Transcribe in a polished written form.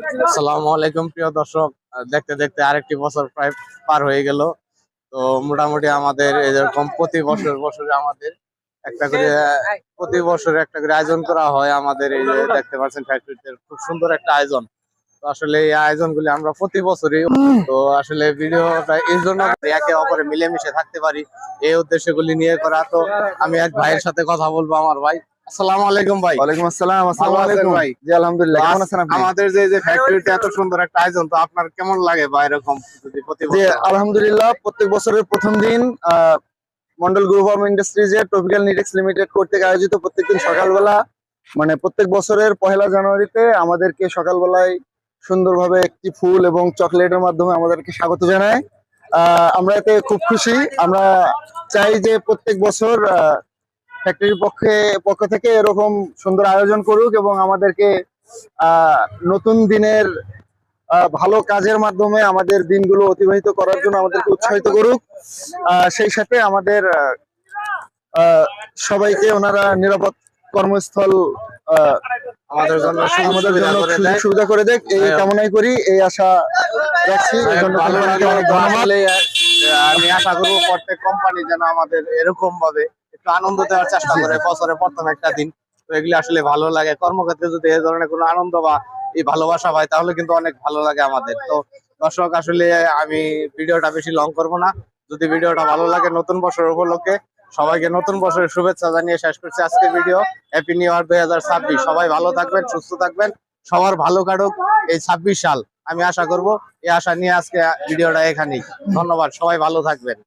আসসালামু আলাইকুম প্রিয় দর্শক, দেখতে দেখতে আরেকটি বছর প্রায় পার হয়ে গেল। তো মোটামুটি আমাদের এরকম প্রতি বছর বছরে আমাদের একটা করে প্রতি বছর একটা করে আয়োজন করা হয়। আমাদের এই যে দেখতে পাচ্ছেন ফ্যাক্টরিতে খুব সুন্দর একটা আয়োজন। তো আসলে এই আয়োজনগুলি আমরা প্রতি বছরই, তো আসলে ভিডিওটা এই জন্য একে অপরে মিলেমিশে থাকতে পারি, এই উদ্দেশ্যগুলি নিয়ে করা। তো আমি এক ভাইয়ের সাথে কথা বলবো, আমার ভাই। আসসালামু আলাইকুম ভাই। ওয়ালাইকুম আসসালাম। ভালো আসসালামু আছেন আলাইকুম। ভাই? জি আলহামদুলিল্লাহ। কেমন আছেন আপনি? আমাদের যে ফ্যাক্টরিতে এত সুন্দর একটা আয়োজন, তো আপনার কেমন লাগে বা এরকম যদি প্রতি জি বছর হয়? আলহামদুলিল্লাহ, প্রত্যেক বছরের প্রথম দিন মন্ডল গ্রুপ অফ ইন্ডাস্ট্রিজের ট্রপিক্যাল নিটেক্স লিমিটেড কর্তৃক আয়োজিত প্রত্যেকদিন সকালবেলা, মানে প্রত্যেক বছরের পহেলা জানুয়ারিতে আমাদেরকে সকালবেলায় সুন্দরভাবে একটি ফুল এবং চকলেটের মাধ্যমে আমাদেরকে স্বাগত জানায়। আমরা এতে খুব খুশি। আমরা চাই যে প্রত্যেক বছর ফ্যাক্টরির পক্ষ থেকে এরকম সুন্দর আয়োজন করুক এবং আমাদেরকে নতুন দিনের ভালো কাজের মাধ্যমে আমাদের দিনগুলো অতিবাহিত করার জন্য আমাদেরকে উৎসাহিত করুক। সেই সাথে আমাদের সবাইকে ওনারা নিরাপদ কর্মস্থল আমাদের জন্য আমাদের জন্য করে সুযোগ দেয়। সুবিধা করে দেখ, এই কামনাই করি, এই আশা রাখছি। এই জন্য ভালো কোম্পানিকে লাগলো। অনেক তো ধন্যবাদ। আসলে আমি আশা করবো প্রত্যেক কোম্পানি যেন আমাদের এরকম ভাবে একটু আনন্দ দেওয়ার চেষ্টা করে বছরের প্রথম একটা দিন। তো এগুলি আসলে ভালো লাগে, কর্মক্ষেত্রে যদি এই ধরনের কোনো আনন্দ বা এই ভালোবাসা পাই তাহলে কিন্তু অনেক ভালো লাগে আমাদের। তো দর্শক, আসলে আমি ভিডিওটা বেশি লং করব না। যদি ভিডিওটা ভালো লাগে, নতুন বছর উপলক্ষে সবাইকে নতুন বছরের শুভেচ্ছা জানিয়ে শেষ করছি আজকের ভিডিও। Happy new year 2026। সবাই ভালো থাকবেন, সুস্থ থাকবেন, সবার ভালো কাটুক এই 26 সাল, আমি আশা করব। এই আশা নিয়ে আজকে ভিডিওটা এখানেই। ধন্যবাদ, সবাই ভালো থাকবেন।